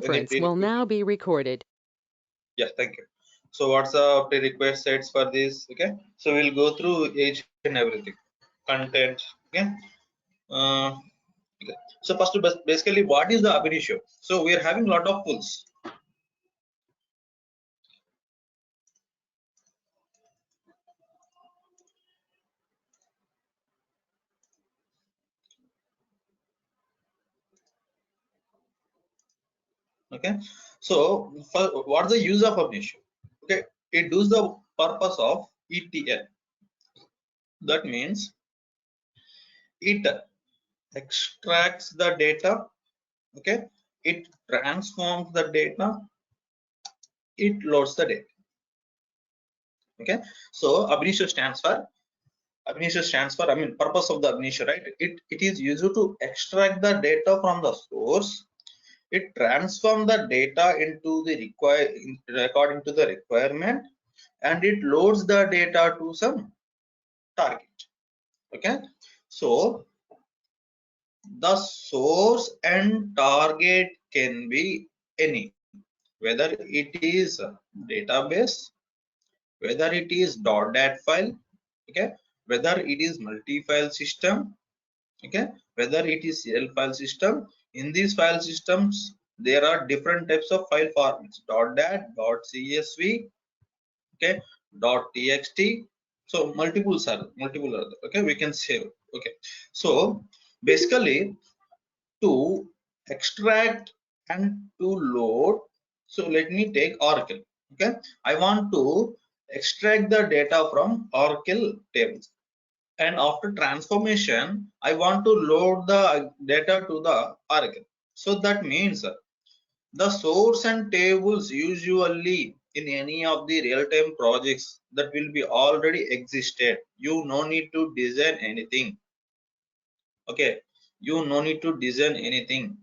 conference will now be recorded. Yeah, thank you. So what's the prerequisites for this? Okay, so we'll go through each and everything. Content. Okay. Okay. So first, basically, what is the ab initio? So we are having a lot of tools. Okay, so what's the use of ab initio? Okay, it does the purpose of ETL. That means it extracts the data. Okay, it transforms the data, it loads the data. Okay, so ab initio stands for purpose of the ab initio, right? It is used to extract the data from the source. It transforms the data into the according to the requirement, and it loads the data to some target. Okay, so the source and target can be any, whether it is a database, whether it is .dat file, okay, whether it is multi-file system, okay, whether it is serial file system. In these file systems there are different types of file formats: .dat, .csv, okay, .txt. So multiple other, okay, we can save. Okay, so basically to extract and to load, so let me take Oracle. Okay, I want to extract the data from Oracle tables, and after transformation I want to load the data to the Oracle. So that means the source and tables usually in any of the real-time projects that will be already existed. You no need to design anything. Okay, you no need to design anything.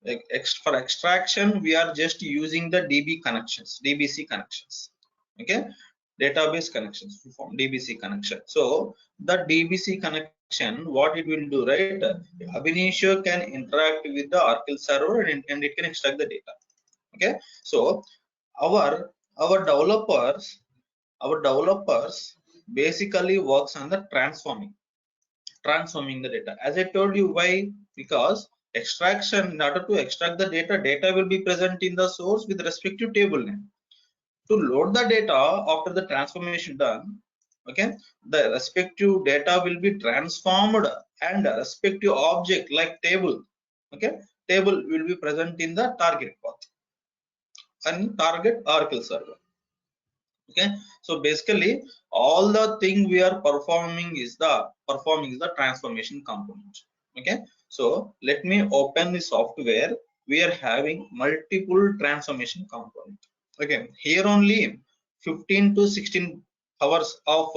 Like for extraction we are just using the DBC connections. Okay, database connections from DBC connection. So the DBC connection, what it will do, right? Ab initio can interact with the Oracle server and it can extract the data. Okay, so our developers basically works on the transforming the data. As I told you, why? Because extraction, in order to extract the data will be present in the source with respective table name. To load the data after the transformation done, okay, the respective data will be transformed and respective object like table, okay, table will be present in the target path and target Oracle server. Okay, so basically all the thing we are performing is the transformation component. Okay, so let me open the software. We are having multiple transformation component. Okay, here only 15 to 16 hours of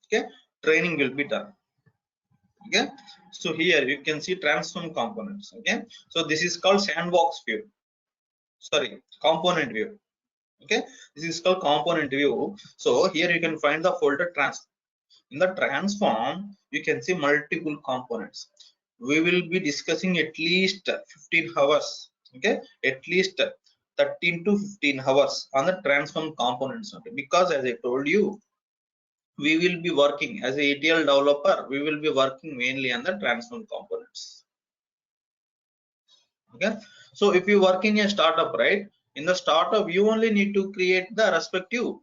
okay training will be done. Okay, so here you can see transform components. Okay, so this is called sandbox view, sorry, component view. Okay, this is called component view. So here you can find the folder transform. In the transform you can see multiple components. We will be discussing at least 15 hours. Okay, at least 13 to 15 hours on the transform components. Okay, because as I told you, we will be working as a ETL developer, we will be working mainly on the transform components. Okay, so if you work in a startup, right, in the startup you only need to create the respective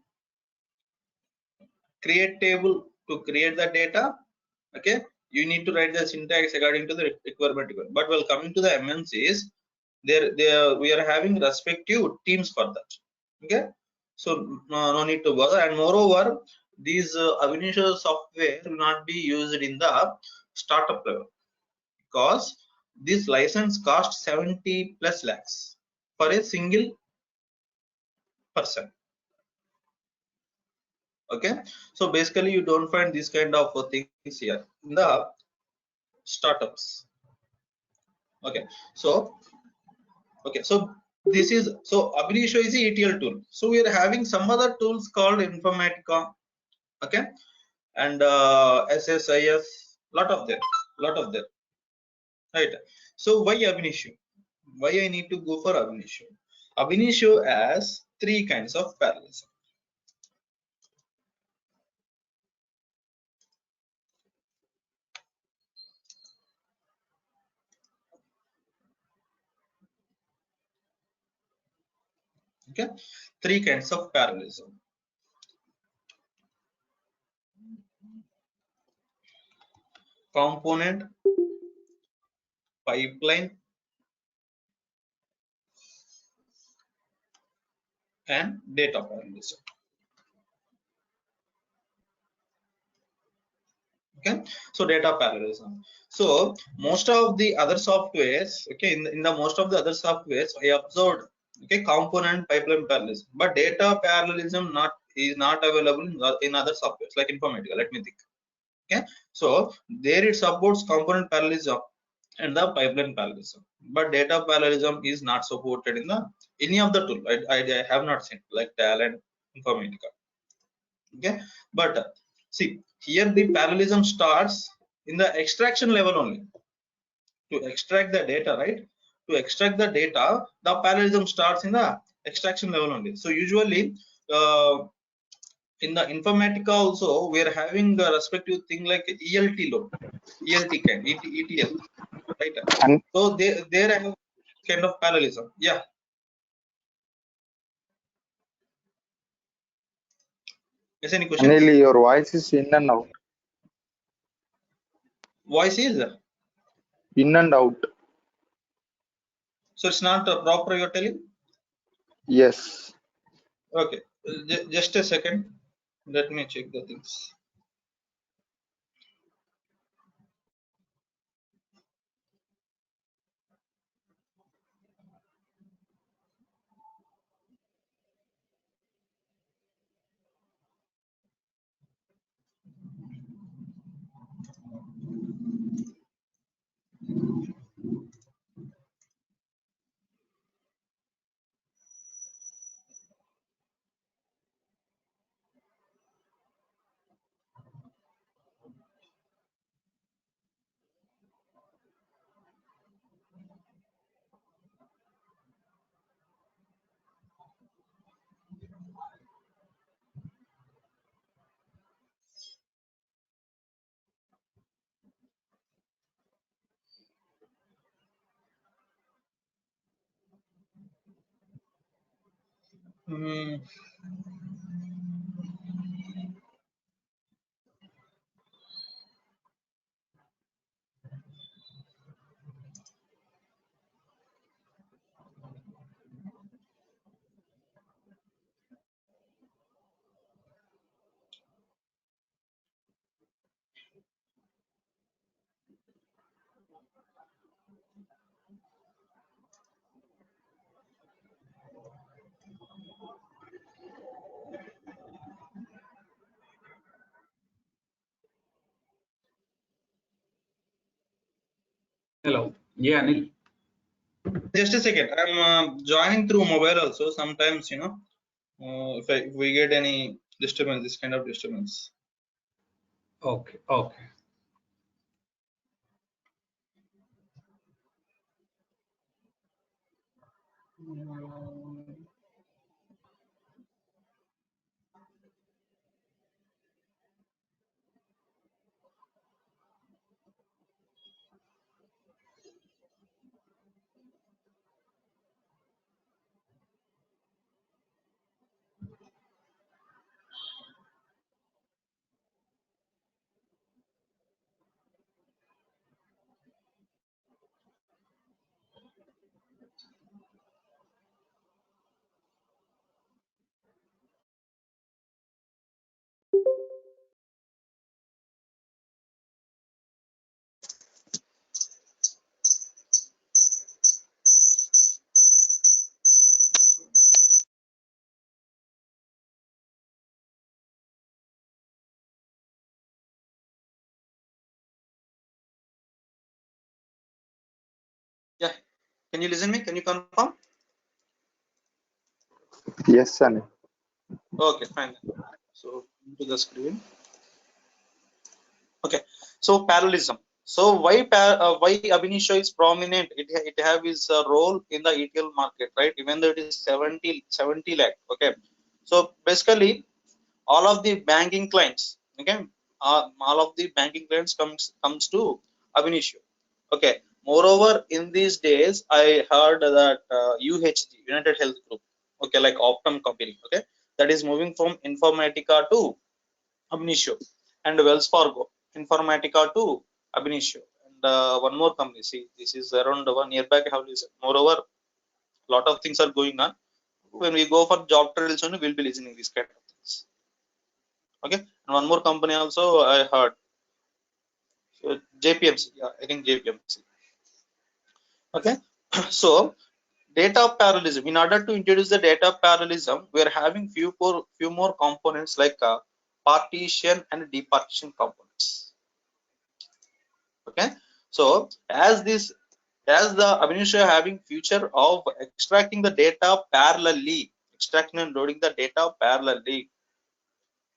create table to create the data. Okay, you need to write the syntax according to the requirement. But while coming to the MNCs, there we are having respective teams for that. Okay, so no need to bother. And moreover, these ab initio software will not be used in the startup level, because this license costs 70 plus lakhs for a single person. Okay, so basically you don't find this kind of things here in the startups. Okay, so this is, so ab initio is a ETL tool. So we are having some other tools called Informatica. Okay, and SSIS, lot of them. right? So why ab initio? Why I need to go for ab initio? Ab initio has three kinds of parallelism. Okay, three kinds of parallelism. Component, pipeline, and data parallelism. Okay, so data parallelism. So most of the other softwares, okay, in the most of the other softwares, I observed, okay, component pipeline parallelism, but data parallelism is not available in other softwares like Informatica. Let me think. Okay, so there it supports component parallelism and the pipeline parallelism, but data parallelism is not supported in the any of the tool. I have not seen like Talent, Informatica. Okay, but see here the parallelism starts in the extraction level only. To extract the data, right? To extract the data, the parallelism starts in the extraction level only. So usually in the Informatica also we are having the respective thing like ELT load, ELT kind, ETL, right? And So there I have kind of parallelism. Yeah. Is any questions? Anil, your voice is in and out. Voice is In and out. so it's not proper you're telling? Yes. Okay, just a second. Let me check the things. Hmm. Hello. Yeah, Anil. Just a second. I'm joining through mobile also. Sometimes if we get any disturbance, this kind of disturbance. Okay. Okay. Yeah. Can you listen me? Can you confirm? Yes, Anil. Okay, fine. So to the screen. Okay. So parallelism. So why ab initio is prominent? It have its role in the ETL market, right? Even though it is 70 lakh. Okay. So basically, all of the banking clients, okay, all of the banking clients comes to ab initio. Okay. Moreover, in these days, I heard that UHG, United Health Group, okay, like Optum company, okay, that is moving from Informatica to ab initio, and Wells Fargo, Informatica to ab initio, and one more company. See, this is around 1 year back. I have listened. Moreover, lot of things are going on. When we go for job trials, only we'll be listening these kind of things. Okay, and one more company also I heard. So JPMC, yeah, I think JPMC. Okay, so data parallelism. In order to introduce the data parallelism, we are having few more components like partition and departition components. Okay, so as the ab initio having feature of extracting the data parallelly, extracting and loading the data parallelly.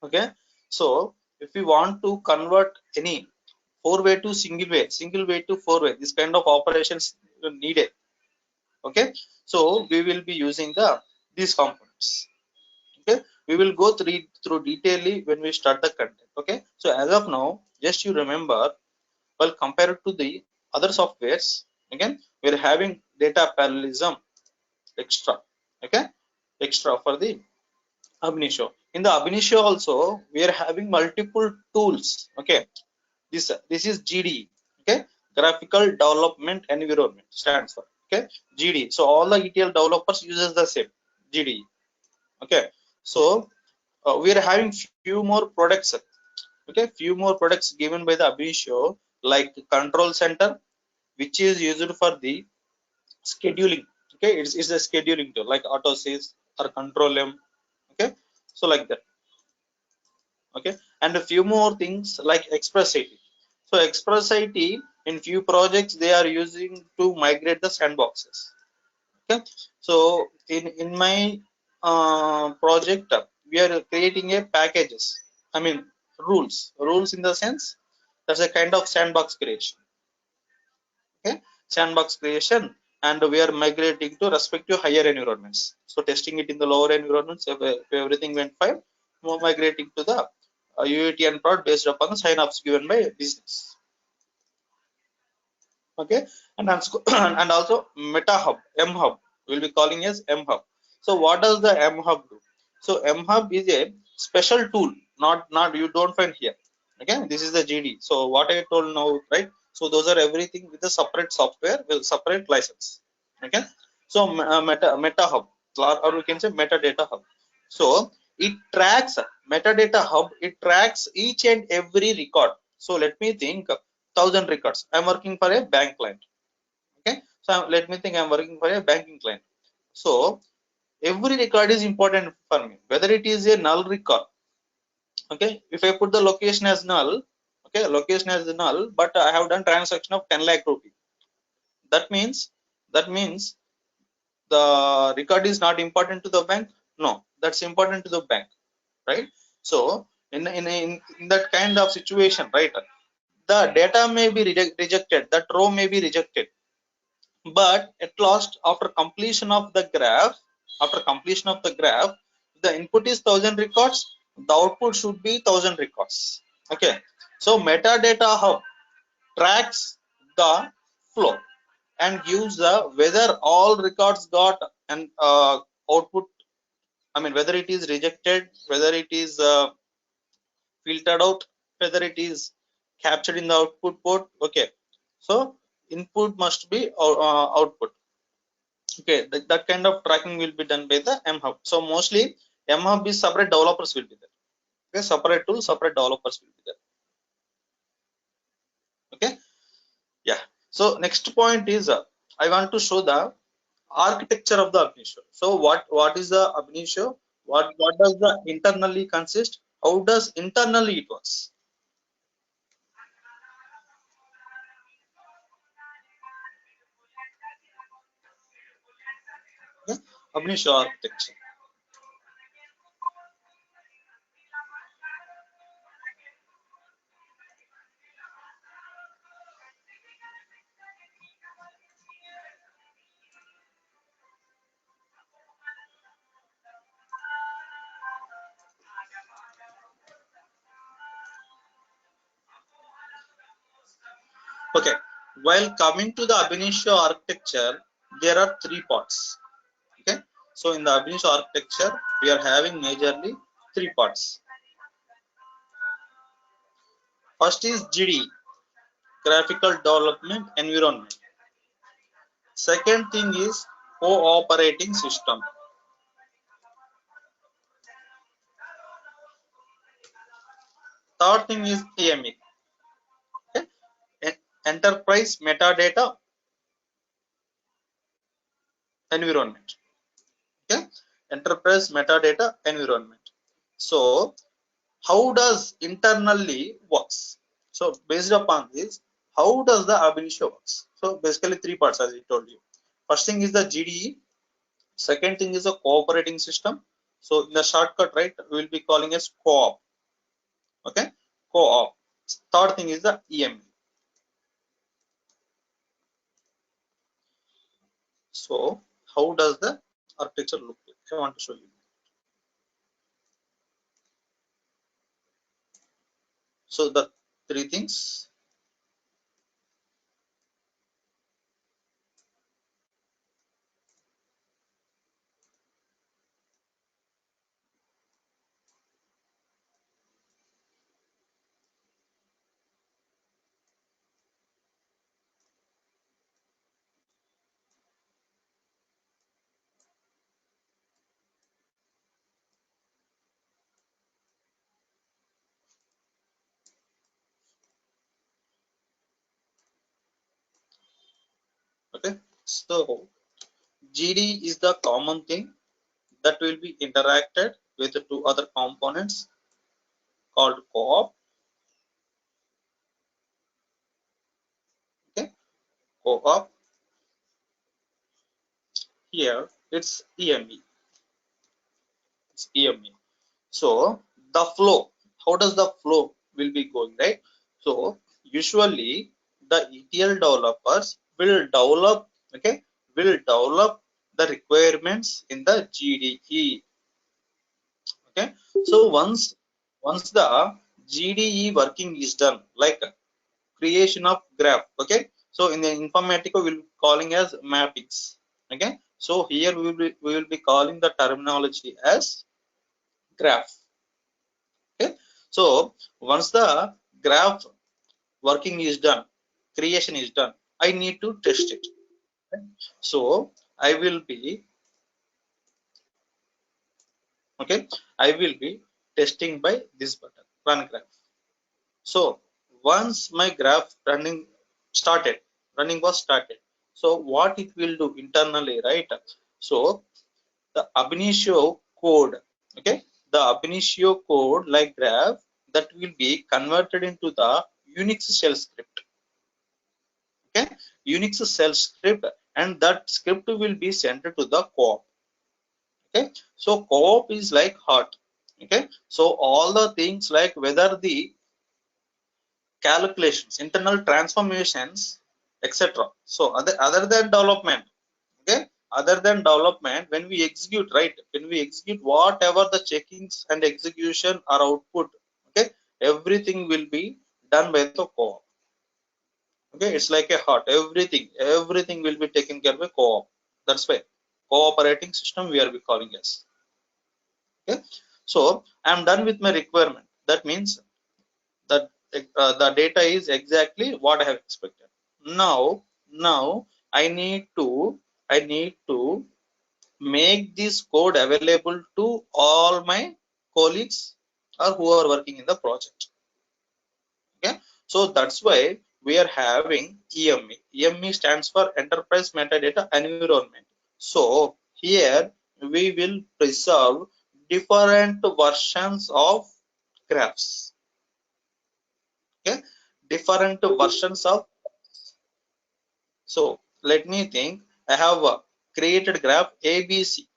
Okay, so if we want to convert any four-way to single way to four-way, this kind of operations needed. Okay, so we will be using these components. Okay, we will go through detailedly when we start the content. Okay, so as of now, just you remember, well, compared to the other softwares, again we are having data parallelism extra. Okay, extra for the ab initio. In the ab initio also, we are having multiple tools. Okay, this is GD. Okay, graphical development environment stands for. Okay, GD. So all the ETL developers uses the same GD. Okay, so we are having few more products. Okay, few more products given by the ab initio, like control center, which is used for the scheduling. Okay, it's a scheduling tool like AutoSys or Control M. Okay, so like that. Okay, and a few more things like Express IT. So Express IT, in few projects they are using to migrate the sandboxes. Okay, so in my project, we are creating a packages. I mean rules in the sense that's a kind of sandbox creation. Okay, sandbox creation, and we are migrating to respective higher environments. So testing it in the lower environments, if everything went fine, we're migrating to the UAT and prod based upon the sign-offs given by business. Okay, and and also MetaHub, MHub, we'll be calling as MHub. So what does the MHub do? So MHub is a special tool, not you don't find here. Okay, this is the GD. So what I told now, right? So those are everything with a separate software with separate license. Okay, so MetaHub, or we can say metadata hub. So it tracks metadata hub. It tracks each and every record. So let me think. 1,000 records. I'm working for a bank client. Okay, so let me think I'm working for a banking client. So every record is important for me, whether it is a null record. Okay, if I put the location as null, okay, location as null, but I have done transaction of 10 lakh rupee. That means the record is not important to the bank. No, that's important to the bank, right? So in that kind of situation, right, the data may be rejected, that row may be rejected, but at last after completion of the graph, the input is 1,000 records, the output should be 1,000 records. Okay, so metadata hub tracks the flow and gives the whether all records got an output, I mean whether it is rejected, whether it is filtered out, whether it is captured in the output port. Okay, so input must be output. Okay, that kind of tracking will be done by the MHub. So mostly MHub is separate developers will be there. Okay, separate tool, separate developers will be there. Okay, yeah. So next point is I want to show the architecture of the ab initio. So what is the ab initio? What does the internally consist? How does internally it works? Okay? Ab initio architecture. Okay, while coming to the ab initio architecture, there are three parts. Okay, so in the ab initio architecture we are having majorly three parts. First is GD, graphical development environment. Second thing is cooperating system. Third thing is EME, okay? Enterprise metadata environment. Okay, enterprise metadata environment. So how does internally works? So based upon this, how does the ab initio works? So basically three parts, as I told you. First thing is the GDE. Second thing is a cooperating system. So in the shortcut, right, we will be calling as co-op. Okay, co-op. Third thing is the EME. So how does the architecture look like? I want to show you. So the three things. Okay, so GD is the common thing that will be interacted with the two other components called co-op. Okay, co-op. Here it's EME. It's EME. So the flow, how does the flow will be going, right? So usually the ETL developers will develop, okay, will develop the requirements in the GDE. Okay, so once the GDE working is done, like creation of graph. Okay, so in the Informatica we'll be calling as mappings. Okay, so here we will be calling the terminology as graph. Okay, so once the graph working is done, creation is done, I need to test it. Okay? So I will be, okay, I will be testing by this button, run graph. So once my graph running was started. So what it will do internally, right? So the ab initio code, okay, the ab initio code like graph that will be converted into the Unix shell script. Okay, Unix shell script, and that script will be sent to the co-op. Okay, so co-op is like heart. Okay, so all the things like whether the calculations, internal transformations, etc. So other than development, okay, other than development, when we execute, right, when we execute whatever the checkings and execution or output, okay, everything will be done by the co-op. Okay, it's like a heart. Everything will be taken care by co-op. That's why cooperating system we are be calling as. Okay, so I'm done with my requirement. That means that the data is exactly what I have expected. Now I need to make this code available to all my colleagues or who are working in the project. Okay, so that's why we are having EME. EME stands for Enterprise Metadata Environment. So here we will preserve different versions of graphs. Okay, different versions of. So let me think. I have created graph ABC.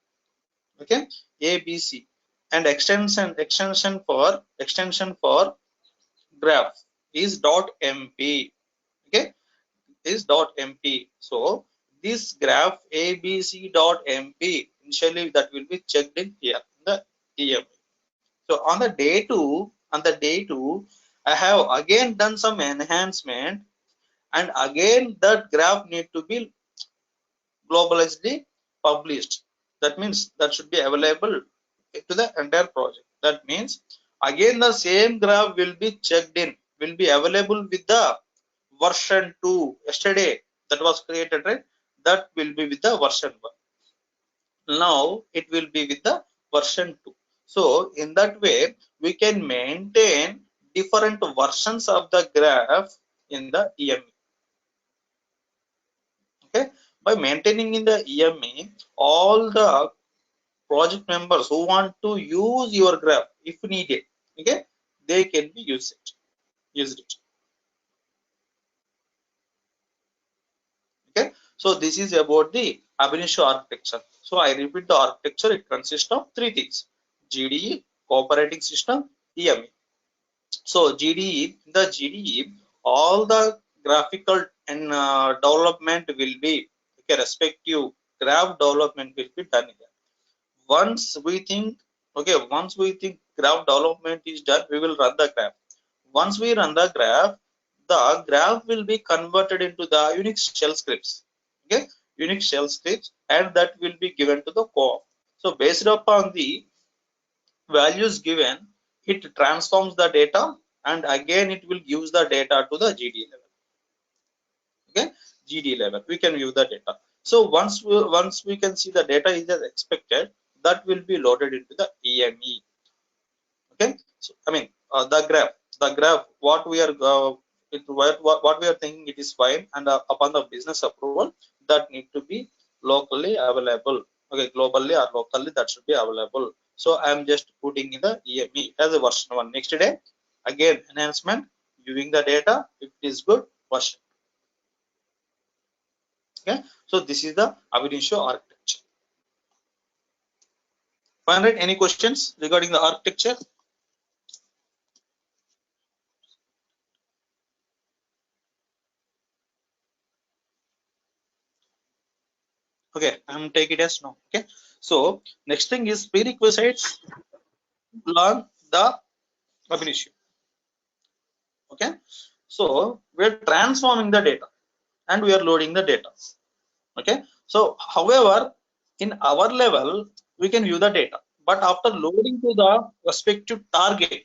Okay, ABC, and extension for graph is .mp. Okay, is .mp. So this graph abc.mp initially that will be checked in here in the EM. So on the day two I have again done some enhancement, and again that graph need to be globally published. That means that should be available to the entire project. That means again the same graph will be checked in, will be available with the version 2 yesterday that was created, right? That will be with the version 1. Now it will be with the version 2. So in that way we can maintain different versions of the graph in the EME. Okay, by maintaining in the EME, all the project members who want to use your graph if needed, okay, they can be used it. Okay, so this is about the ab initio architecture. So I repeat the architecture. It consists of three things: GDE, cooperating system, EME. So GDE, the GDE, all the graphical and development will be, okay, respective graph development will be done here. Once we think, okay, once we think graph development is done, we will run the graph. Once we run the graph will be converted into the Unix shell scripts. Okay, Unix shell scripts, and that will be given to the co-op. So based upon the values given, it transforms the data, and again it will use the data to the GD level. Okay, GD level we can view the data. So once we can see the data is as expected, that will be loaded into the EME. Okay, so I mean the graph what we are what we are thinking, it is fine, and upon the business approval, that need to be locally available. Okay, globally or locally, that should be available. So I am just putting in the EME as a version 1. Next day again enhancement, viewing the data, if it is good, version. Okay, so this is the ab initio architecture. Fine, right? Any questions regarding the architecture? Okay, I'm take it as no. Okay, so next thing is prerequisites. Learn the ab initio. Okay, so we're transforming the data and we are loading the data. Okay, so however in our level we can view the data, but after loading to the respective target,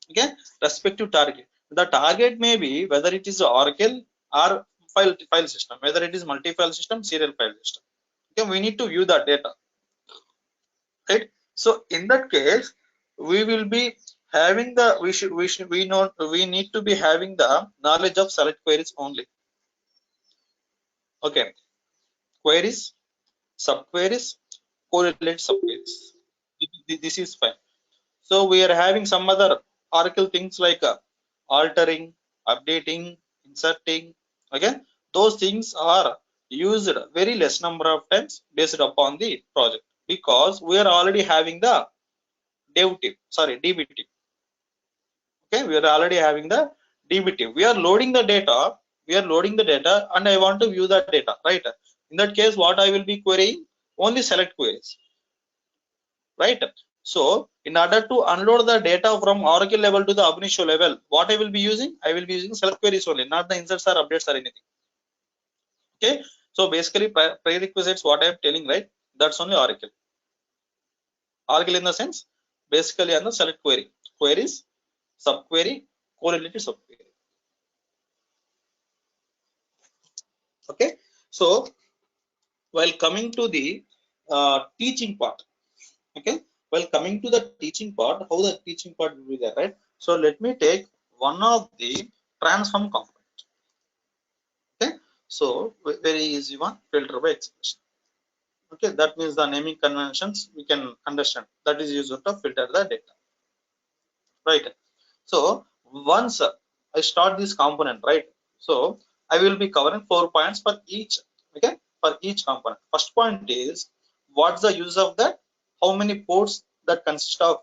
okay, respective target, the target may be whether it is Oracle or file system, whether it is multi-file system, serial file system. Okay, we need to view that data, right? So in that case we will be having the we need to be having the knowledge of select queries only. Okay, queries, subqueries, correlate subqueries, this is fine. So we are having some other Oracle things like altering, updating, inserting. Okay, those things are used very less number of times based upon the project, because we are already having the DB team. Okay, we are already having the DB team. We are loading the data, and I want to view that data, right? In that case, what I will be querying? Only select queries, right? So in order to unload the data from Oracle level to the ab initio level, what I will be using? I will be using select queries only, not the inserts or updates or anything. Okay, so basically prerequisites, what I am telling, right? That's only Oracle. Oracle in the sense, basically on the select query, queries, subquery, correlated subquery. Okay, so while coming to the teaching part, okay, while coming to the teaching part, how the teaching part will be there, right? So let me take one of the transform component. Okay, so very easy one, filter by expression. Okay, that means the naming conventions we can understand, that is used to filter the data, right? So once I start this component, right, so I will be covering 4 points for each. Okay, for each component. First point is what's the use of that, how many ports that consist of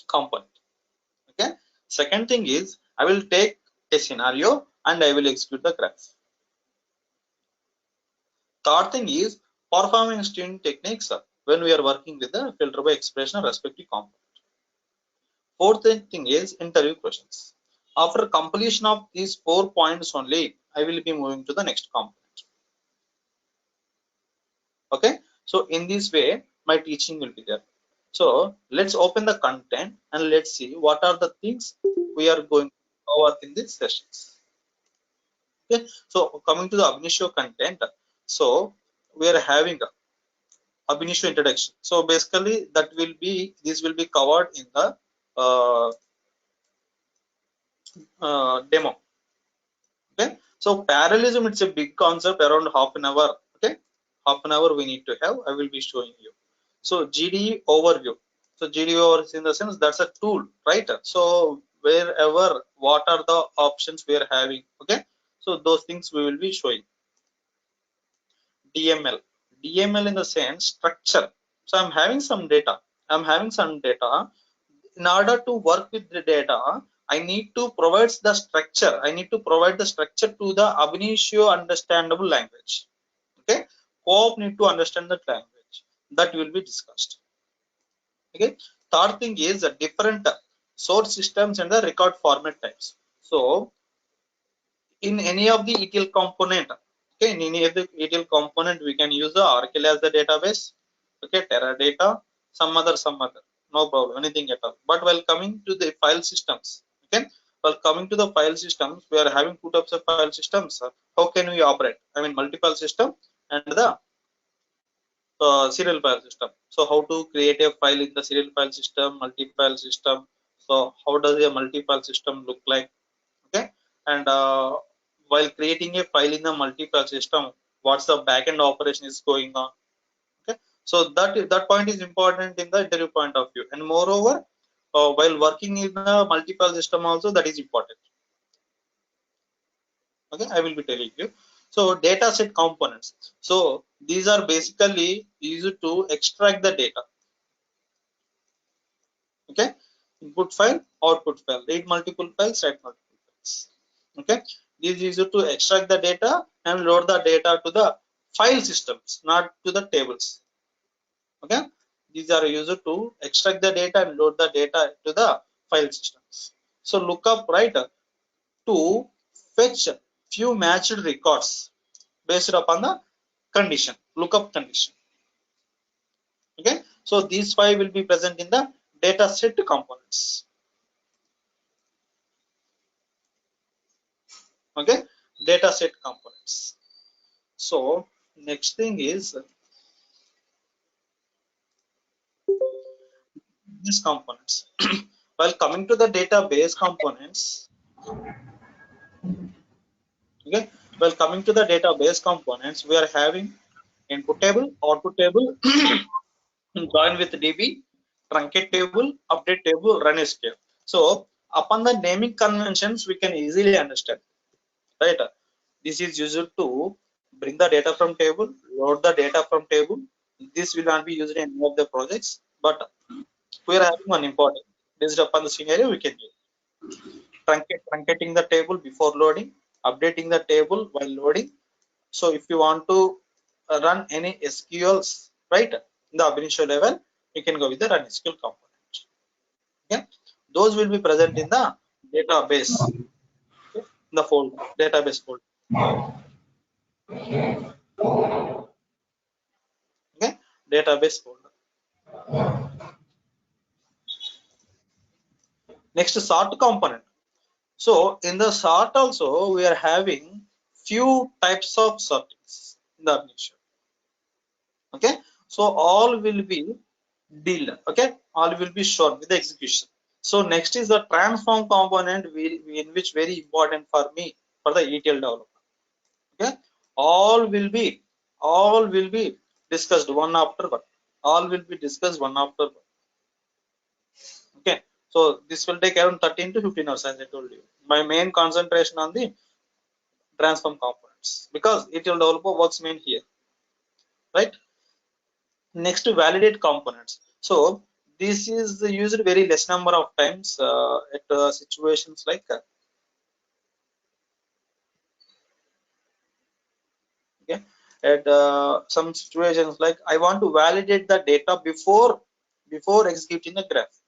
component. Okay, second thing is I will take a scenario and I will execute the graph. Third thing is performance tuning techniques when we are working with the filter by expression respective component. Fourth thing is interview questions. After completion of these 4 points only, I will be moving to the next component. Okay, so in this way my teaching will be there. So let's open the content and let's see what are the things we are going to cover in these sessions. Okay, so coming to the ab initio content, so we are having ab initio introduction. So basically this will be covered in the demo. Okay, so parallelism, it's a big concept, around half an hour. Okay, half an hour we need to have. I will be showing you. So GDE overview. So GDE overview in the sense that's a tool, right? So wherever what are the options we are having. Okay, so those things we will be showing. DML in the sense structure. So I'm having some data. In order to work with the data, I need to provide the structure. I need to provide the structure to the ab initio understandable language. Okay, co-op need to understand that language. That will be discussed. Okay, third thing is the different source systems and the record format types. So in any of the ETL component, okay, in any of the ETL component, we can use the Oracle as the database. Okay, Teradata, some other, no problem, anything at all. But while coming to the file systems, okay, while coming to the file systems, we are having two types of file systems. How can we operate? I mean, multi-file system and the serial file system. So how to create a file in the serial file system, multi-file system. So how does a multi-file system look like? Okay, and while creating a file in the multi-file system, what's the backend operation is going on? Okay, so that point is important in the interview point of view, and moreover, while working in a multi-file system also, that is important. Okay, I will be telling you. So data set components, so these are basically used to extract the data. Okay, input file, output file, read multiple files, write multiple files. Okay, this is used to extract the data and load the data to the file systems, not to the tables. Okay, these are used to extract the data and load the data to the file systems. So lookup, right, to fetch few matched records based upon the condition, lookup condition. Okay, so these five will be present in the data set components. Okay, data set components. So next thing is these components. While coming to the database components, okay, while coming to the database components, we are having input table, output table, join with DB, truncate table, update table, run SQL. So upon the naming conventions, we can easily understand, right? This is used to bring the data from table, load the data from table. This will not be used in any of the projects, but we are having one important. Based upon the scenario, we can use truncating the table before loading, updating the table while loading. So if you want to run any SQLs, right, in the ab initio level, you can go with the run SQL component. Okay, those will be present in the database, okay, in the folder, database folder. Okay, database folder. Next, sort component. So in the sort also, we are having few types of sortings in the ab initio. Okay, so all will be dealt. Okay, all will be shown with the execution. So next is the transform component, in which very important for me for the ETL development. Okay, all will be discussed one after one. All will be discussed one after one. Okay, so this will take around 13 to 15 hours, as I told you. My main concentration on the transform components, because ETL developer works main here, right? Next, to validate components. So this is used very less number of times at situations like okay, at some situations like I want to validate the data before executing the graph.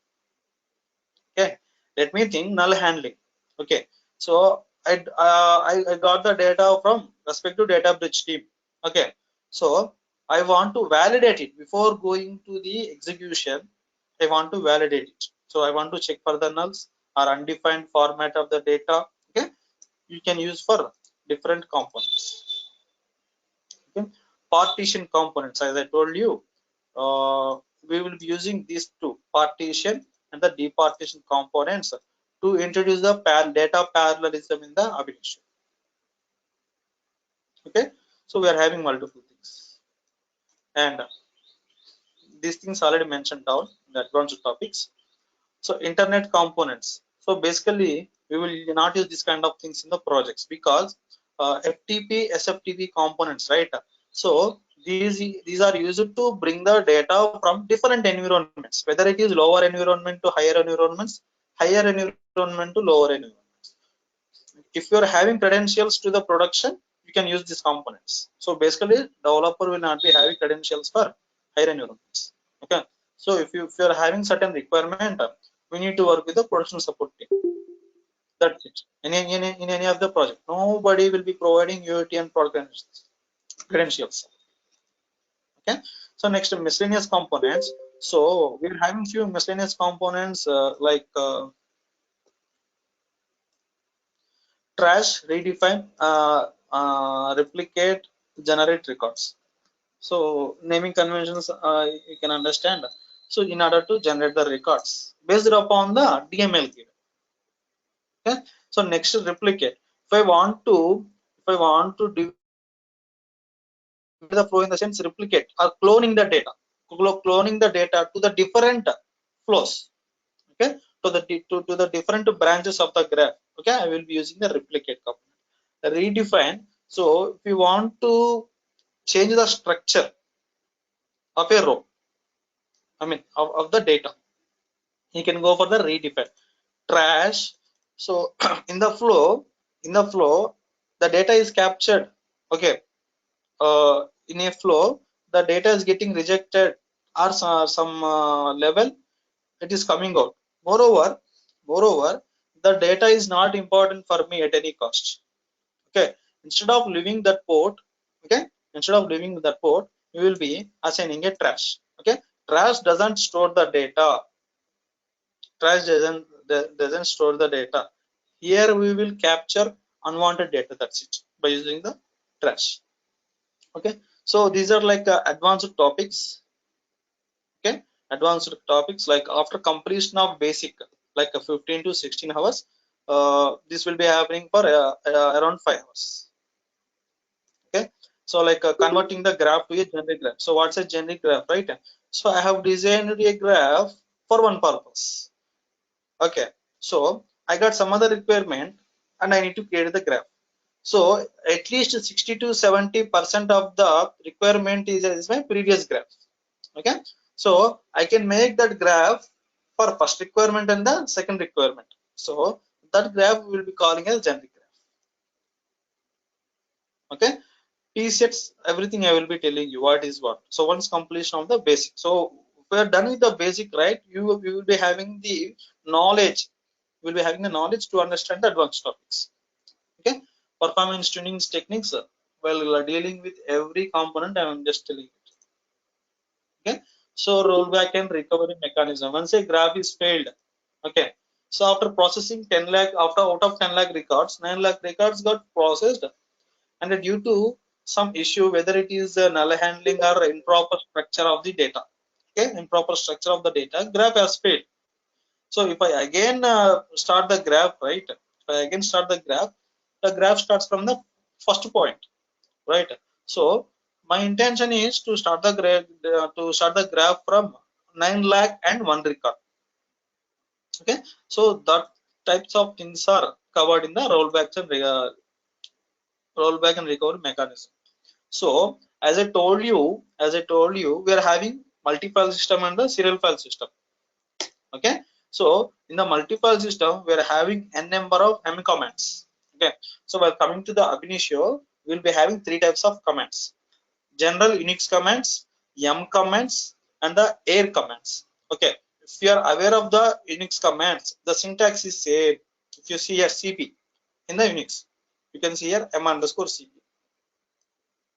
Okay, let me think null handling. Okay, so I got the data from respective data bridge team. Okay, so I want to validate it before going to the execution. I want to validate it. So I want to check for the nulls or undefined format of the data. Okay, you can use for different components. Okay, partition components, as I told you, we will be using these two, partition and the departition components, to introduce the data parallelism in the ab initio. Okay, so we are having multiple things, and these things already mentioned down in the advanced topics. So internet components. So basically, we will not use this kind of things in the projects because FTP, SFTP components, right? So these are used to bring the data from different environments, whether it is lower environment to higher environments, higher environment to lower environments. If you are having credentials to the production, you can use these components. So basically, developer will not be having credentials for higher environments. Okay. So if you are having certain requirement, we need to work with the production support team. That's it. In any of the project, nobody will be providing UAT and product credentials. Okay. So next, miscellaneous components. So we are having few miscellaneous components like trash, redefine, replicate, generate records. So naming conventions you can understand. So in order to generate the records based upon the DML key. Okay. So next is replicate. If I want to do the flow in the sense replicate or cloning the data, to the different flows. Okay, to the different branches of the graph. Okay, I will be using the replicate component. Redefine. So if you want to change the structure of a row, I mean of the data, you can go for the redefine. Trash. So in the flow, the data is captured. Okay, in a flow, the data is getting rejected or some level, it is coming out. Moreover, the data is not important for me at any cost. Okay, instead of leaving that port, we will be assigning a trash. Okay, trash doesn't store the data. Doesn't store the data. Here we will capture unwanted data. That's it, by using the trash. Okay, so these are like advanced topics. Okay, advanced topics, like after completion of basic, like 15 to 16 hours, this will be happening for around 5 hours. Okay, so like converting the graph to a generic graph. So what's a generic graph, right? So I have designed a graph for one purpose. Okay, so I got some other requirement and I need to create the graph. So at least 60 to 70% of the requirement is my previous graph. Okay, so I can make that graph for first requirement and the second requirement. So that graph we will be calling as generic graph. Okay, T sets, everything I will be telling you what is what. So once completion of the basic, so if we are done with the basic, right, you will be having the knowledge, to understand the advanced topics. Okay, performance tuning techniques, while dealing with every component, I am just telling it. Okay, so rollback and recovery mechanism. Once a graph is failed, okay, so after processing 10 lakh, out of 10 lakh records, 9 lakh records got processed, and due to some issue, whether it is null handling or improper structure of the data, okay, graph has failed. So if I again start the graph, right, the graph starts from the first point, right? So my intention is to start the graph from 9 lakh and 1 record. Okay, so that types of things are covered in the rollback and recovery mechanism. So as I told you, we are having multi-file system and the serial file system. Okay, so in the multi-file system, we are having n number of m commands. Okay, so while coming to the ab initio, we will be having 3 types of commands: general Unix commands, yum commands, and the air commands. Okay, if you are aware of the Unix commands, the syntax is same. If you see a CP, in the Unix. You can see here m_cp.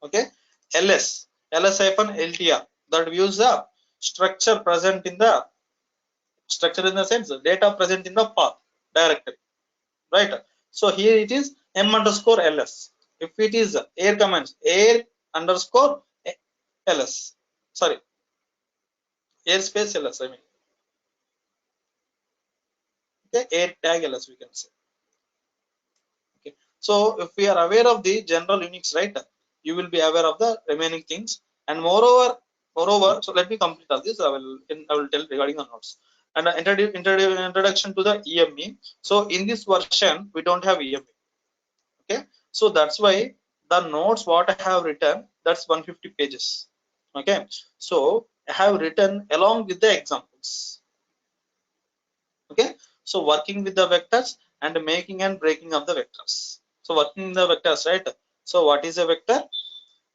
Okay, ls -ltr, that views the structure present in the sense data present in the path directory, right? So here it is m_ls. If it is air commands, air_ls, sorry, airspace ls, I mean, okay, air tag ls we can say. Okay, so if we are aware of the general Unix, right, you will be aware of the remaining things. And moreover, so let me complete all this. I will tell regarding the notes and introduction to the EME. So in this version we don't have EME. Okay, so that's why the notes what I have written, that's 150 pages. Okay, so I have written along with the examples. Okay, so working with the vectors and making and breaking of the vectors. So working the vectors, right? So what is a vector?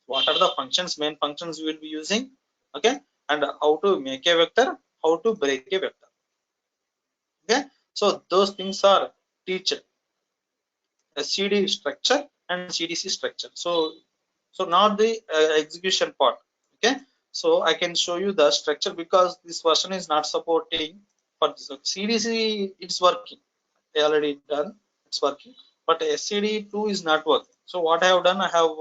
What are the functions, main functions we will be using? Okay, and how to make a vector, how to break a vector. Okay, so those things are teached. A CD structure and CDC structure. So not the execution part. Okay, so I can show you the structure because this version is not supporting for this. CDC it's working, I already done, it's working, but SCD2 is not working. So what I have done, I have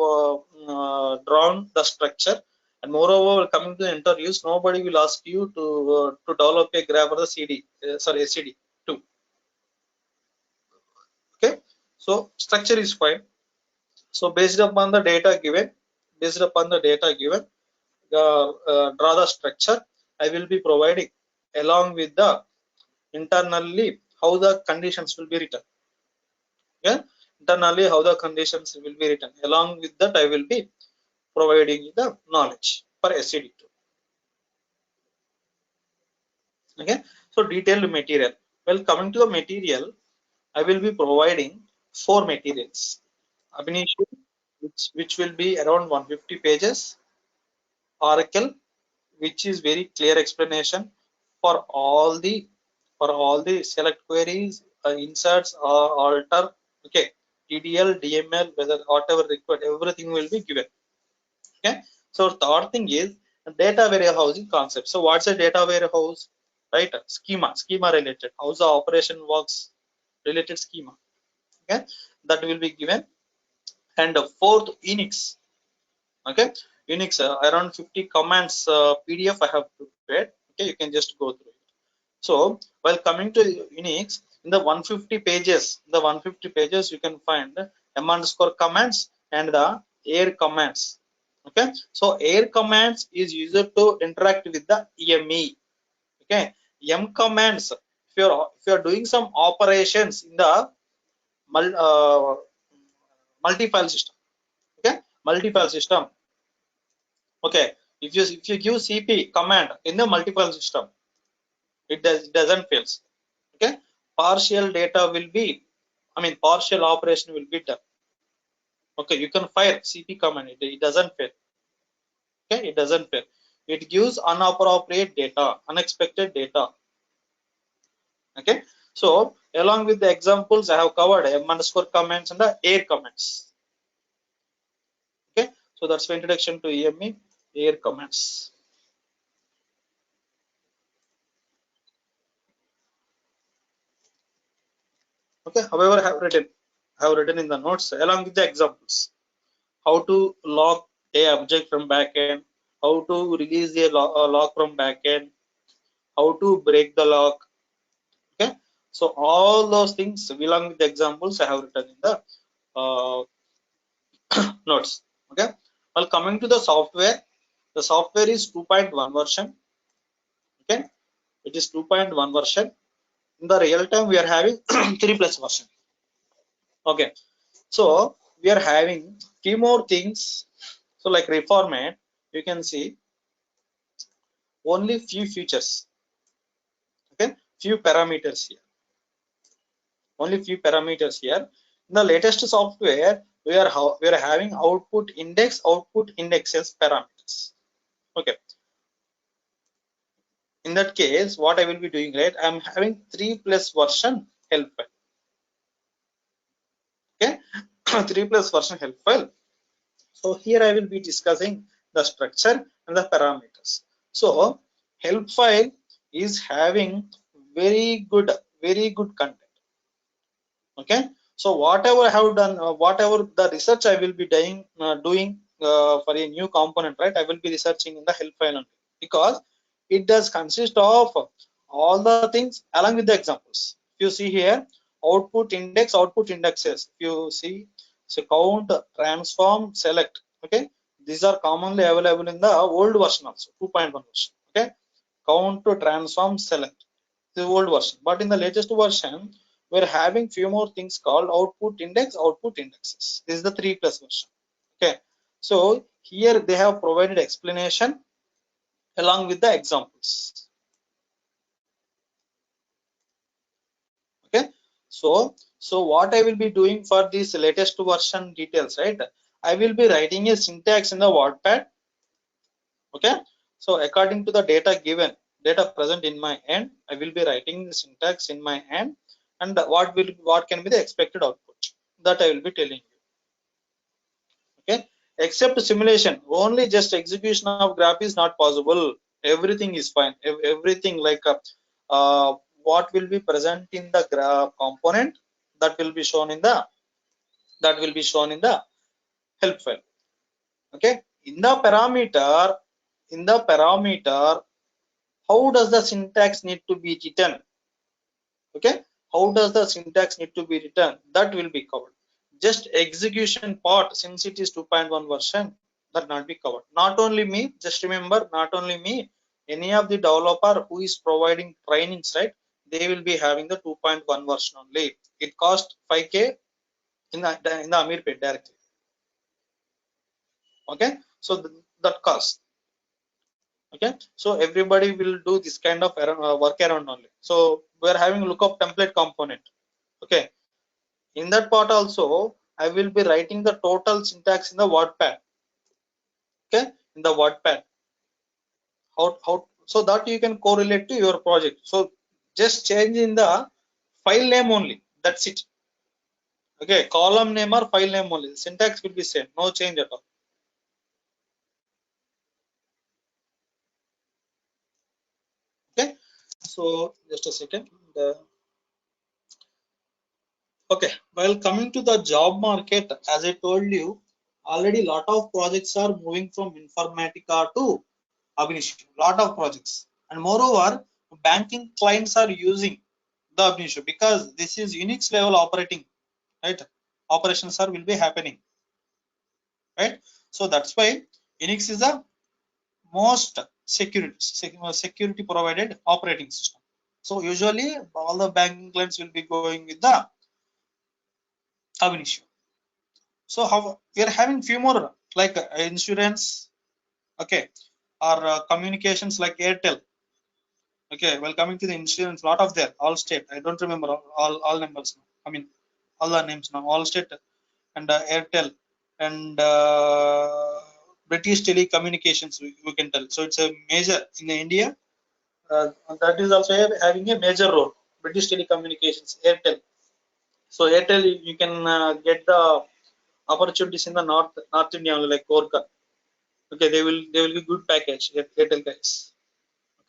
drawn the structure, and moreover coming to the interviews, nobody will ask you to develop a graph for the SCD2. Okay, so structure is fine. So based upon the data given, draw the structure. I will be providing along with the internally how the conditions will be written. Yeah, internally how the conditions will be written. Along with that, I will be providing the knowledge for SCD2. Okay, so detailed material. Well, coming to the material, I will be providing 4 materials. Ab initio, which will be around 150 pages. Oracle, which is very clear explanation for all the select queries, inserts, alter. Okay, TDL, DML, whether whatever required, everything will be given. Okay, so third thing is data warehousing concept. So what's a data warehouse? Right, schema related, how the operation works, related schema. Okay, that will be given. And the fourth, Unix. Okay, Unix, around 50 commands PDF I have prepared. Okay, you can just go through it. So while coming to Unix, in the 150 pages, you can find m_commands and the air commands. Okay, so air commands is used to interact with the EME. Okay, m commands, if you're doing some operations in the multi-file system. Okay, multi-file system. Okay, if you give CP command in the multi-file system, it doesn't fail. Okay, partial data will be, I mean partial operation will be done. Okay, you can fire CP command, it doesn't fail. Okay, it doesn't fail. It gives unappropriate data, unexpected data. Okay, so along with the examples I have covered m_commands and the air commands. Okay, so that's the introduction to EME, air commands. Okay, however I have written in the notes along with the examples how to lock a object from backend, how to release a lock from backend, how to break the lock. Okay, so all those things along with the examples I have written in the notes. Okay, well, coming to the software is 2.1 version. Okay, it is 2.1 version. In the real time we are having 3+ version. Okay, so we are having few more things. So like reformat, you can see only few features. Okay, few parameters here, only few parameters here. In the latest software, we are having output indexes parameters. Okay, in that case what I will be doing, right, I'm having 3+ version help file. Okay, 3+ version help file. So here I will be discussing the structure and the parameters. So help file is having very good content. Okay, so whatever I have done, whatever the research I will be doing for a new component, right? I will be researching in the help file only, because it does consist of all the things along with the examples. If you see here, output indexes. If you see, so count, transform, select. Okay, these are commonly available in the old version also, 2.1 version. Okay, count, transform, select, the old version. But in the latest version, we're having few more things called output index, output indexes. This is the 3+ version. Okay, so here they have provided explanation along with the examples. Okay, so what I will be doing for this latest version details, right? I will be writing a syntax in the WordPad. Okay, so according to the data present in my end, I will be writing the syntax in my end, and what can be the expected output, that I will be telling you. Okay, except simulation, only just execution of graph is not possible. Everything is fine. Everything like what will be present in the graph component, that will be shown in the help file. Okay, in the parameter, how does the syntax need to be written? Okay, how does the syntax need to be written, that will be covered. Just execution part, since it is 2.1 version, that not be covered. Not only me, just remember, not only me, any of the developer who is providing trainings, right, they will be having the 2.1 version only. It cost 5K in the Ameerpet directly. Okay, so that cost. Okay, so everybody will do this kind of work around only. So we are having lookup template component. Okay, in that part also I will be writing the total syntax in the WordPad. Okay, in the WordPad, how so that you can correlate to your project. So just change in the file name only, that's it. Okay, column name or file name only, the syntax will be same, no change at all. Okay, so just a second. Okay, while coming to the job market, as I told you, already lot of projects are moving from Informatica to Ab Initio. Lot of projects, and moreover, banking clients are using the Ab Initio because this is Unix level operating, right? Operations are will be happening, right? So that's why Unix is the most security provided operating system. So usually all the banking clients will be going with the Ab Initio. So how we are having few more like insurance, okay, or communications like Airtel. Okay, well, coming to the insurance, lot of there, Allstate. I don't remember all numbers now. I mean, all the names now. Allstate and Airtel and British Telecommunications. We can tell. So it's a major in India. That is also having a major role. British Telecommunications, Airtel. So Airtel, you can get the opportunities in the North India only, like Gorka. Okay, they will be good package, Airtel guys.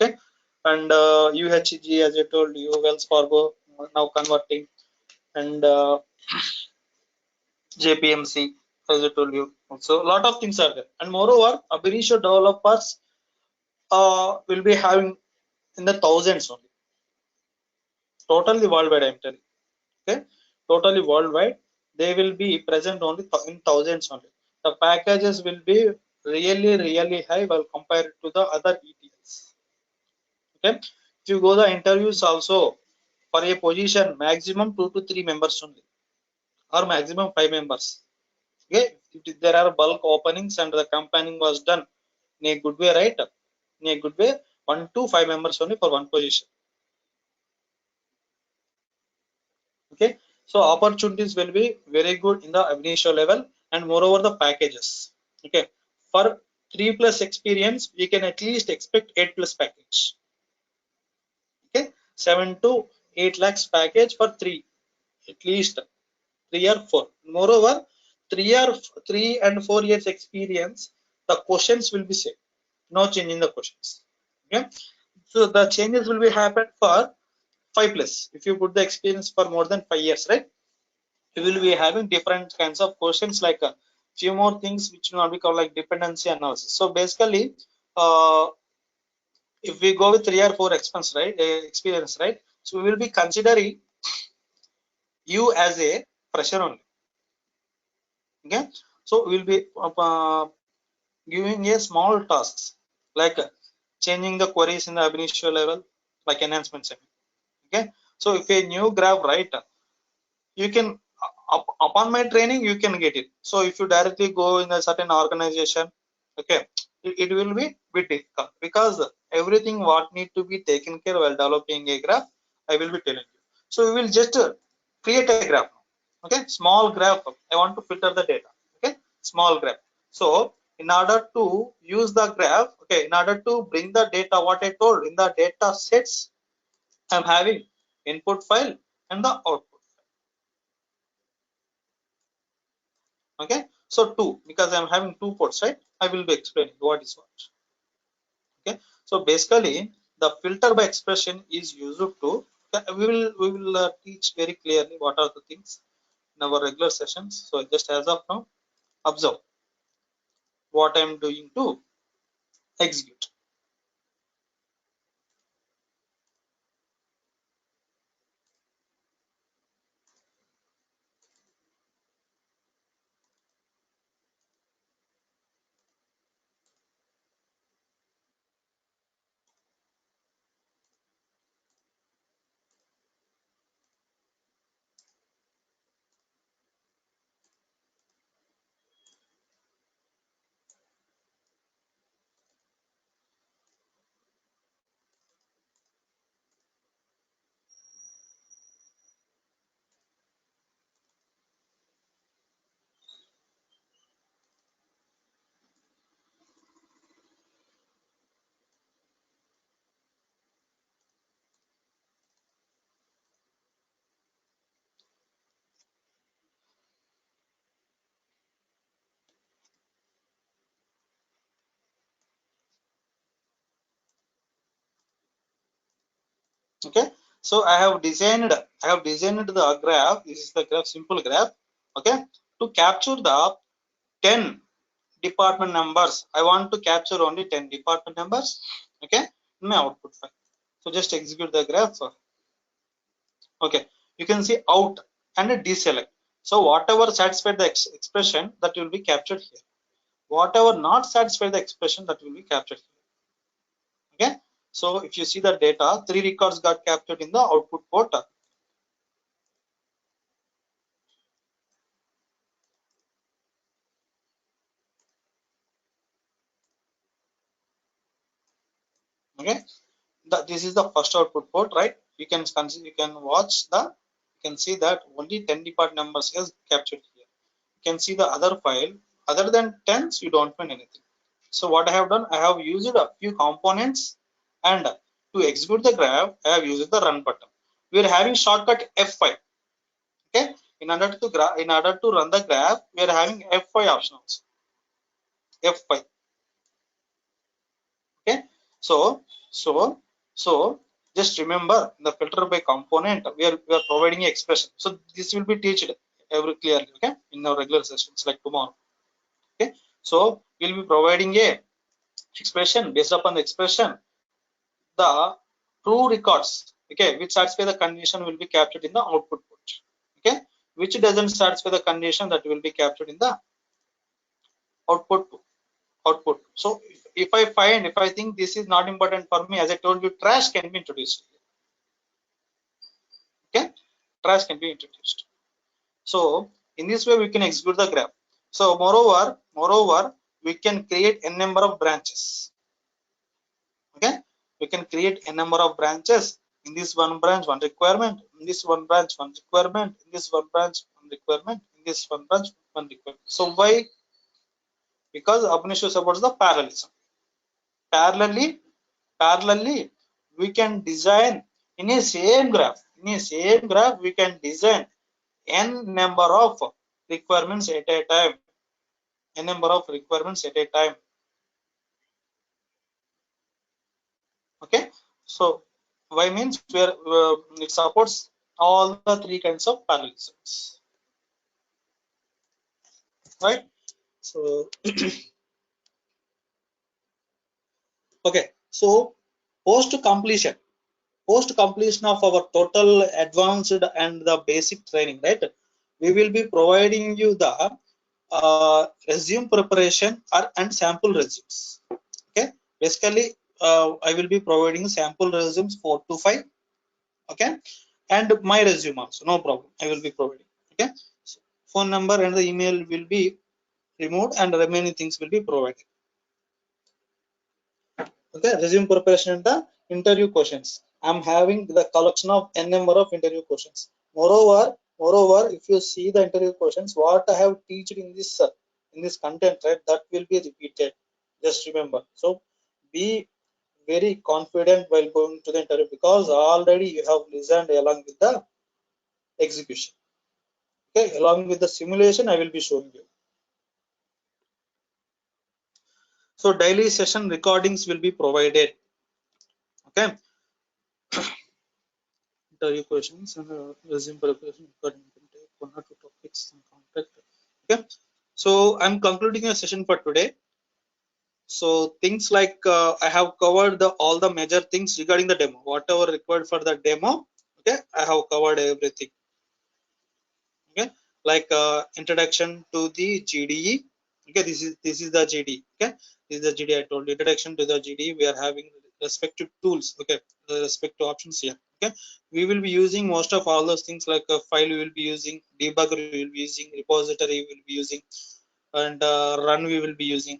Okay, and UHG, as I told you, Wells Fargo now converting, and JPMC, as I told you. So a lot of things are there, and moreover, Ab Initio developers will be having in the thousands only, totally worldwide. I'm telling. Okay, totally worldwide, they will be present only in thousands only. The packages will be really high while compared to the other ETLs. Okay, if you go the interviews also, for a position maximum 2 to 3 members only, or maximum 5 members. Okay, if there are bulk openings and the campaigning was done in a good way, right, in a good way, 1 to 5 members only for one position. Okay, so opportunities will be very good in the Ab Initio level, and moreover the packages. Okay, for 3+ experience we can at least expect 8+ package. Okay, 7 to 8 lakhs package for 3, at least 3 or 4. Moreover, 3 and 4 years experience, the questions will be same. No change in the questions. Okay. So the changes will be happen for 5+. If you put the experience for more than 5 years, right? You will be having different kinds of questions, like a few more things which will not be called like dependency analysis. So basically, if we go with 3 or 4 experience, right? So we will be considering you as a fresher only. Okay. So we will be giving a small tasks like changing the queries in the ab initio level, like enhancements. Okay. So if a new graph, right, you can upon my training you can get it. So if you directly go in a certain organization, okay, it will be bit difficult, because everything what need to be taken care while developing a graph, I will be telling you. So we will just create a graph. Okay, small graph. I want to filter the data. Okay, small graph. So in order to use the graph, okay, in order to bring the data, what I told in the data sets, I'm having input file and the output. Okay, so 2, because I'm having 2 ports, right? I will be explaining what is what. Okay, so basically the filter by expression is used to, we will teach very clearly what are the things in our regular sessions. So just as of now, observe what I'm doing to execute. Okay, so I have designed the graph. This is the graph, simple graph. Okay, to capture the 10 department numbers, I want to capture only 10 department numbers. Okay, in my output file. So just execute the graph. Okay, you can see out and deselect. So whatever satisfied the expression, that will be captured here. Whatever not satisfied the expression, that will be captured here. Okay, so if you see the data, 3 records got captured in the output port. Okay, this is the first output port, right? You can consider, you can watch the, you can see that only 10 depart numbers is captured here. You can see the other file, other than 10s, you don't find anything. So what I have done, I have used a few components, and to execute the graph, I have used the run button. We are having shortcut F5. Okay, in order to run the graph, we are having F5 options. F5. Okay, so just remember, the filter by component, we are providing an expression. So this will be taught every clearly, okay, in our regular sessions like tomorrow. Okay, so we'll be providing a expression. Based upon the expression, the true records, okay, which satisfy the condition, will be captured in the output port. Okay, which doesn't satisfy the condition, that will be captured in the output. So if I think this is not important for me, as I told you, trash can be introduced. Okay, trash can be introduced. So in this way we can execute the graph. So moreover we can create a number of branches. Okay, we can create a number of branches. In this one branch, one requirement. In this one branch, one requirement. In this one branch, one requirement. In this one branch, one requirement. So why? Because ab initio supports the parallelism. Parallelly, we can design in a same graph. We can design n number of requirements at a time. N number of requirements at a time. Okay, so Y means where it supports all the three kinds of parallelisms, right? So okay, so post completion of our total advanced and the basic training, right? We will be providing you the resume preparation and sample resumes. Okay, basically I will be providing sample resumes 4 to 5. Okay, and my resume also, no problem, I will be providing. Okay, so phone number and the email will be removed and the remaining things will be provided. Okay, resume preparation and the interview questions. I'm having the collection of n number of interview questions. Moreover, if you see the interview questions, what I have teached in this content, right, that will be repeated. Just remember. So be very confident while going to the interview because already you have listened along with the execution. Okay, along with the simulation, I will be showing you. So daily session recordings will be provided. Okay. Interview questions and resume preparation according to take 1 or 2 topics and contact. Okay, so I'm concluding a session for today. So things like I have covered all the major things regarding the demo, whatever required for the demo. Okay, I have covered everything. Okay, like introduction to the GDE. Okay, this is the GDE. Okay, this is the GDE. I told you introduction to the GDE. We are having respective tools. Okay, the respective options here. Okay, we will be using most of all those things like a file we will be using, debugger we will be using, repository we will be using, and run we will be using.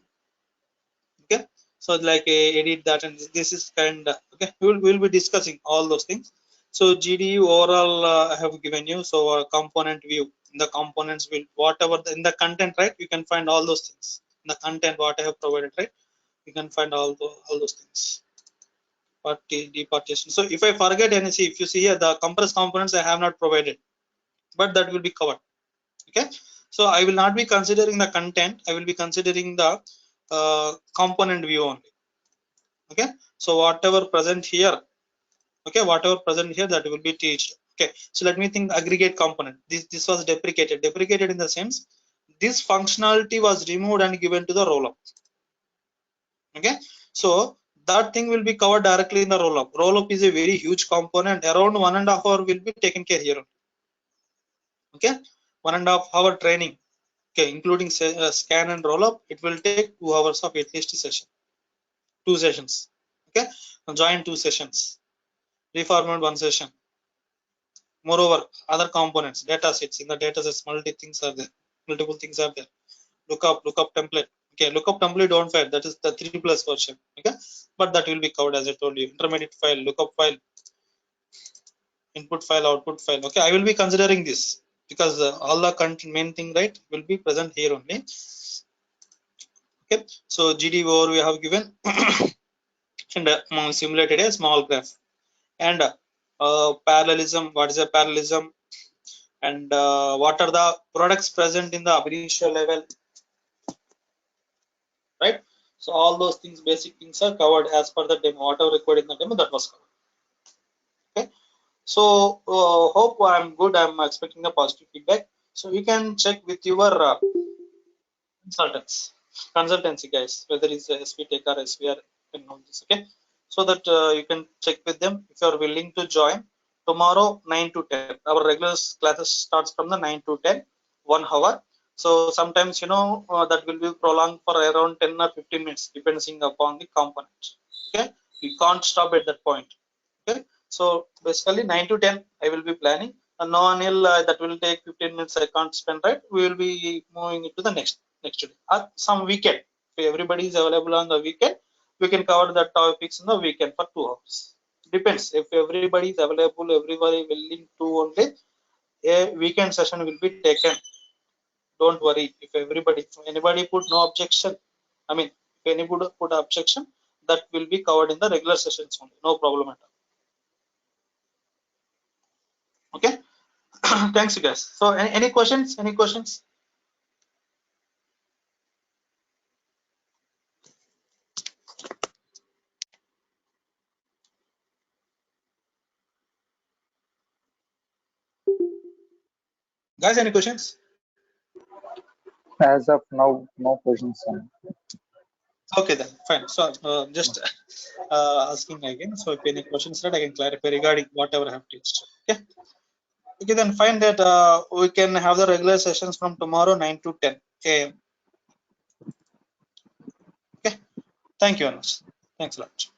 Okay, so like edit that, and this is kind of okay. We'll be discussing all those things. So GDE overall I have given you. So component view, in the components will whatever in the content, right, you can find all those things in the content what I have provided, right, you can find all those things. Departition. So if I forget any, see, if you see here the compress components I have not provided, but that will be covered. Okay, so I will not be considering the content, I will be considering the component view only. Okay, so whatever present here, okay, whatever present here, that will be teached. Okay, so let me think aggregate component. This was deprecated in the sense this functionality was removed and given to the rollup. Okay, so that thing will be covered directly in the rollup. Rollup is a very huge component, around 1.5 hours will be taken care here. Okay, 1.5 hour training. Okay, including scan and rollup, it will take 2 hours of at least session, 2 sessions. Okay, join 2 sessions, reformat 1 session. Moreover, other components, data sets, in the data sets multiple things are there. Lookup template. Okay, lookup template don't file, that is the 3+ version. Okay, but that will be covered as I told you. Intermediate file, lookup file, input file, output file. Okay, I will be considering this because all the content main thing, right, will be present here only. Okay, so GDO we have given and simulated a small graph, and parallelism, what is a parallelism, and what are the products present in the ab initio level, right? So all those things, basic things are covered as per the demo, whatever required in the demo, that was covered. Okay, so hope I'm good, I'm expecting a positive feedback. So you can check with your consultancy guys, whether it's SP Tech or SVR, you know this. Okay, so that you can check with them if you are willing to join. Tomorrow 9 to 10 our regular classes starts from the 9 to 10, 1 hour. So sometimes that will be prolonged for around 10 or 15 minutes depending upon the component. Okay, you can't stop at that point. Okay, so basically 9 to 10 I will be planning, and no Anil, that will take 15 minutes I can't spend, right? We will be moving into the next day or some weekend. If everybody is available on the weekend, we can cover the topics in the weekend for 2 hours. Depends, if everybody is available, everybody willing to, only a weekend session will be taken. Don't worry, if anybody put no objection, I mean if anybody put objection, that will be covered in the regular sessions only, no problem at all. Okay. Thanks, you guys. So, any questions? Any questions? Guys, any questions? As of now, no questions, Sunny. Okay, then fine. So, just asking again. So, if any questions that I can clarify regarding whatever I have teached. Okay. Okay, then fine. That we can have the regular sessions from tomorrow 9 to 10 a.m. Okay. Thank you very much. Thanks a lot.